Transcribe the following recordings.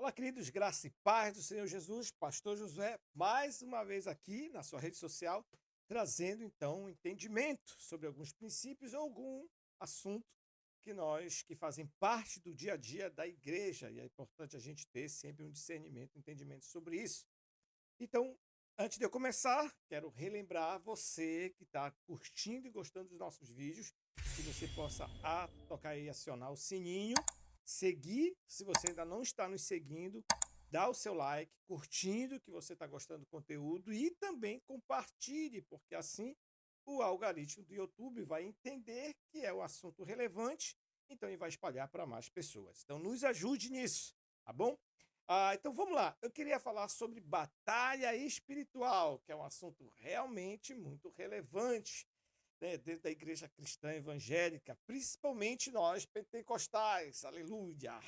Olá, queridos, graça e paz do Senhor Jesus, Pastor Josué, mais uma vez aqui na sua rede social, trazendo então um entendimento sobre alguns princípios ou algum assunto que fazem parte do dia a dia da igreja, e é importante a gente ter sempre um discernimento, um entendimento sobre isso. Então, antes de eu começar, quero relembrar você que está curtindo e gostando dos nossos vídeos, que você possa tocar aí, acionar o sininho, seguir, se você ainda não está nos seguindo, dá o seu like, curtindo que você está gostando do conteúdo e também compartilhe, porque assim o algoritmo do YouTube vai entender que é um assunto relevante, então ele vai espalhar para mais pessoas. Então nos ajude nisso, tá bom? Então vamos lá. Eu queria falar sobre batalha espiritual, que é um assunto realmente muito relevante, né, dentro da igreja cristã evangélica, principalmente nós pentecostais, aleluia.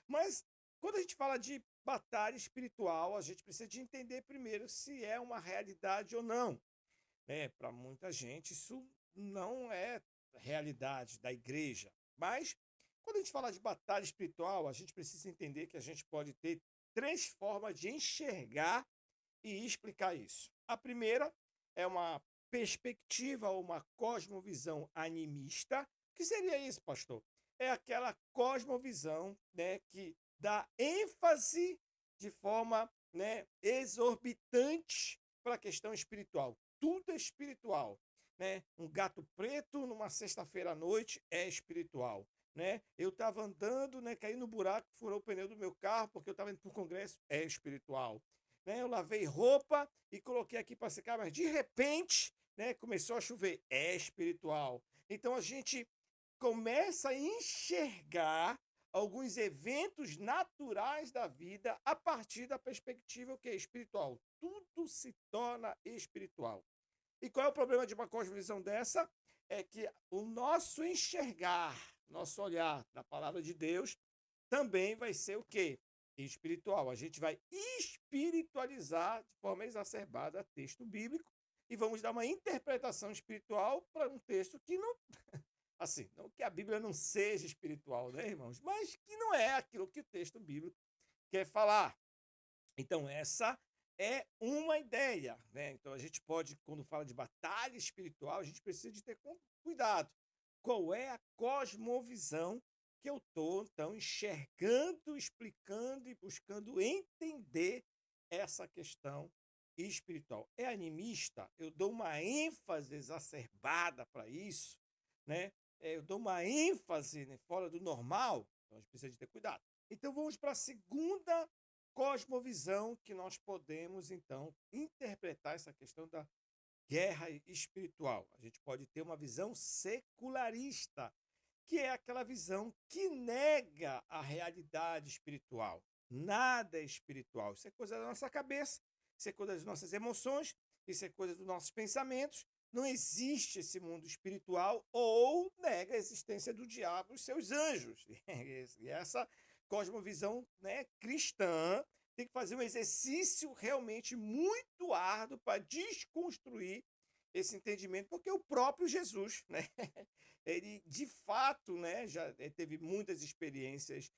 Mas quando a gente fala de batalha espiritual, a gente precisa de entender primeiro se é uma realidade ou não, né? Para muita gente isso não é realidade da igreja. Mas quando a gente fala de batalha espiritual, a gente precisa entender que a gente pode ter três formas de enxergar e explicar isso. A primeira é uma perspectiva ou uma cosmovisão animista. O que seria isso, pastor? É aquela cosmovisão, né, que dá ênfase de forma, né, exorbitante para a questão espiritual. Tudo é espiritual, né? Um gato preto numa sexta-feira à noite é espiritual, né? Eu estava andando, né, caí no buraco, furou o pneu do meu carro porque eu estava indo para o congresso, é espiritual, né? Eu lavei roupa e coloquei aqui para secar, mas de repente, né, começou a chover, é espiritual. Então a gente começa a enxergar alguns eventos naturais da vida a partir da perspectiva que é espiritual. Tudo se torna espiritual. E qual é o problema de uma cosmovisão dessa? É que o nosso enxergar, nosso olhar da palavra de Deus também vai ser o quê? Espiritual. A gente vai espiritualizar de forma exacerbada texto bíblico e vamos dar uma interpretação espiritual para um texto que não, assim, não que a Bíblia não seja espiritual, né, irmãos? Mas que não é aquilo que o texto bíblico quer falar. Então, essa é uma ideia, né? Então, a gente pode, quando fala de batalha espiritual, a gente precisa de ter cuidado. Qual é a cosmovisão que eu estou, então, enxergando, explicando e buscando entender essa questão espiritual? É animista? Eu dou uma ênfase exacerbada para isso, né? Eu dou uma ênfase, né, fora do normal, então a gente precisa de ter cuidado. Então, vamos para a segunda cosmovisão que nós podemos, então, interpretar essa questão da guerra espiritual. A gente pode ter uma visão secularista, que é aquela visão que nega a realidade espiritual. Nada é espiritual. Isso é coisa da nossa cabeça, isso é coisa das nossas emoções, isso é coisa dos nossos pensamentos. Não existe esse mundo espiritual ou nega a existência do diabo e seus anjos. E essa cosmovisão, né, cristã tem que fazer um exercício realmente muito árduo para desconstruir esse entendimento, porque o próprio Jesus, né, ele de fato, né, já teve muitas experiências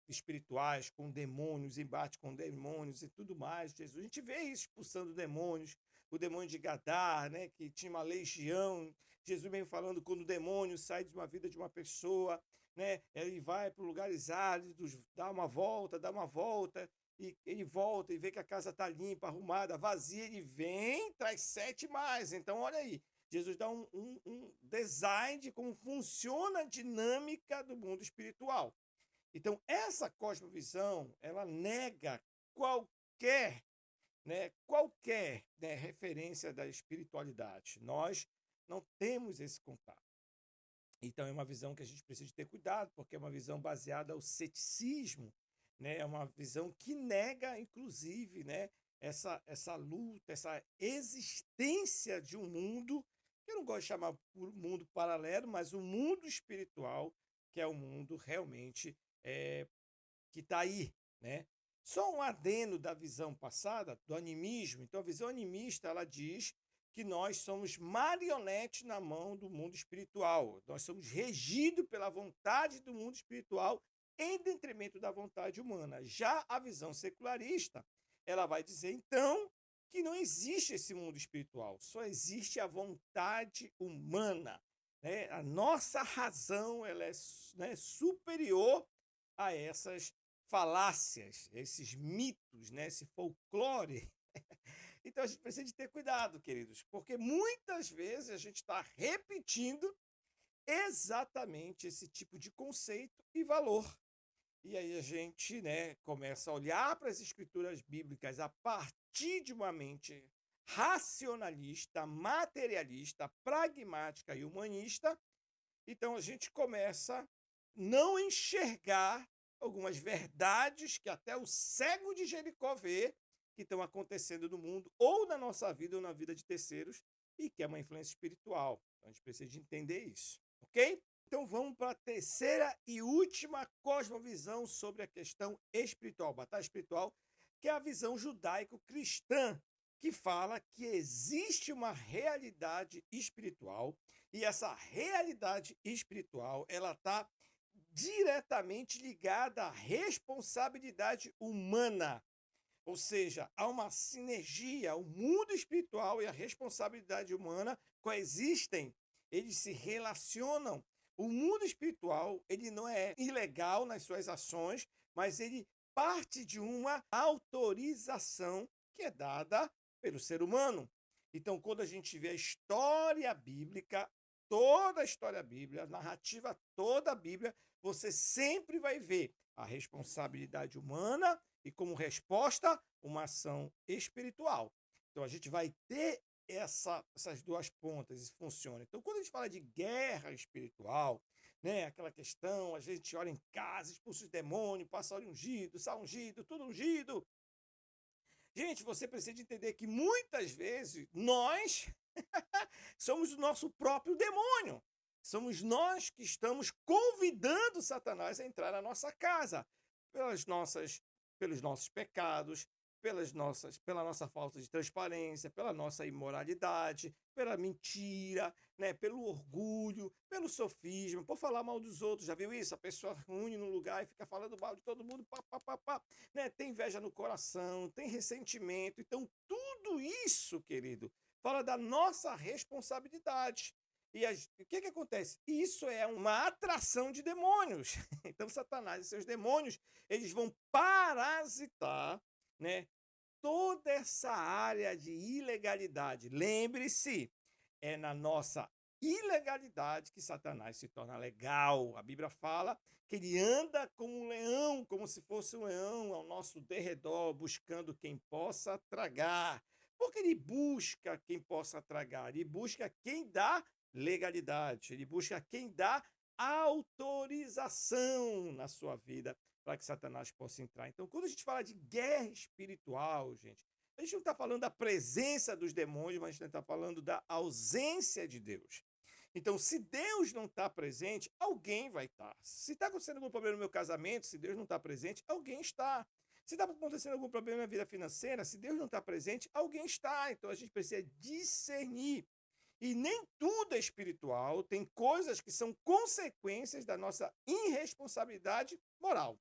espirituais com demônios, embate com demônios e tudo mais. Jesus, a gente vê isso expulsando demônios, o demônio de Gadar, né, que tinha uma legião. Jesus vem falando quando o demônio sai de uma vida de uma pessoa, né, ele vai para lugares áridos, dá uma volta, e ele volta e vê que a casa está limpa, arrumada, vazia, ele vem, traz sete mais. Então, olha aí, Jesus dá um design de como funciona a dinâmica do mundo espiritual. Então, essa cosmovisão, ela nega qualquer, né, referência da espiritualidade. Nós não temos esse contato. Então, é uma visão que a gente precisa de ter cuidado, porque é uma visão baseada ao ceticismo, né? É uma visão que nega, inclusive, né, essa luta, essa existência de um mundo, que eu não gosto de chamar por mundo paralelo, mas um mundo espiritual, que é o mundo realmente que está aí, né? Só um adendo da visão passada, do animismo. Então, a visão animista, ela diz que nós somos marionete na mão do mundo espiritual. Nós somos regidos pela vontade do mundo espiritual em detrimento da vontade humana. Já a visão secularista, ela vai dizer, então, que não existe esse mundo espiritual, só existe a vontade humana, né? A nossa razão, ela é, né, superior a essas falácias, esses mitos, né, esse folclore. Então a gente precisa de ter cuidado, queridos, porque muitas vezes a gente está repetindo exatamente esse tipo de conceito e valor. E aí a gente, né, começa a olhar para as escrituras bíblicas a partir de uma mente racionalista, materialista, pragmática e humanista. Então a gente começa a não enxergar algumas verdades que até o cego de Jericó vê que estão acontecendo no mundo, ou na nossa vida, ou na vida de terceiros, e que é uma influência espiritual. Então a gente precisa de entender isso, ok? Então vamos para a terceira e última cosmovisão sobre a questão espiritual, batalha espiritual, que é a visão judaico-cristã, que fala que existe uma realidade espiritual e essa realidade espiritual ela está diretamente ligada à responsabilidade humana. Ou seja, há uma sinergia, o mundo espiritual e a responsabilidade humana coexistem, eles se relacionam. O mundo espiritual, ele não é ilegal nas suas ações, mas ele parte de uma autorização que é dada pelo ser humano. Então, quando a gente vê a história bíblica, toda a história bíblica, a narrativa toda a Bíblia, você sempre vai ver a responsabilidade humana e, como resposta, uma ação espiritual. Então, a gente vai ter essas duas pontas, isso funciona. Então, quando a gente fala de guerra espiritual, né, aquela questão, a gente ora em casa, expulsa os demônios, passa óleo ungido, sal ungido, tudo ungido. Gente, você precisa de entender que muitas vezes nós somos o nosso próprio demônio. Somos nós que estamos convidando Satanás a entrar na nossa casa pelos nossos pecados, pela nossa falta de transparência, pela nossa imoralidade, pela mentira, né, pelo orgulho, pelo sofisma, por falar mal dos outros. Já viu isso? A pessoa reúne num lugar e fica falando mal de todo mundo, pá, pá, pá, pá, né? Tem inveja no coração, tem ressentimento. Então, tudo isso, querido, fala da nossa responsabilidade. E o que acontece? Isso é uma atração de demônios. Então, Satanás e seus demônios, eles vão parasitar, né, toda essa área de ilegalidade. Lembre-se, é na nossa ilegalidade que Satanás se torna legal. A Bíblia fala que ele anda como um leão, como se fosse um leão ao nosso derredor, buscando quem possa tragar. Porque ele busca quem possa tragar, ele busca quem dá legalidade, ele busca quem dá autorização na sua vida para que Satanás possa entrar. Então, quando a gente fala de guerra espiritual, gente, a gente não está falando da presença dos demônios, mas a gente está falando da ausência de Deus. Então, se Deus não está presente, alguém vai estar. Se está acontecendo algum problema no meu casamento, se Deus não está presente, alguém está. Se está acontecendo algum problema na vida financeira, se Deus não está presente, alguém está. Então, a gente precisa discernir. E nem tudo é espiritual, tem coisas que são consequências da nossa irresponsabilidade moral.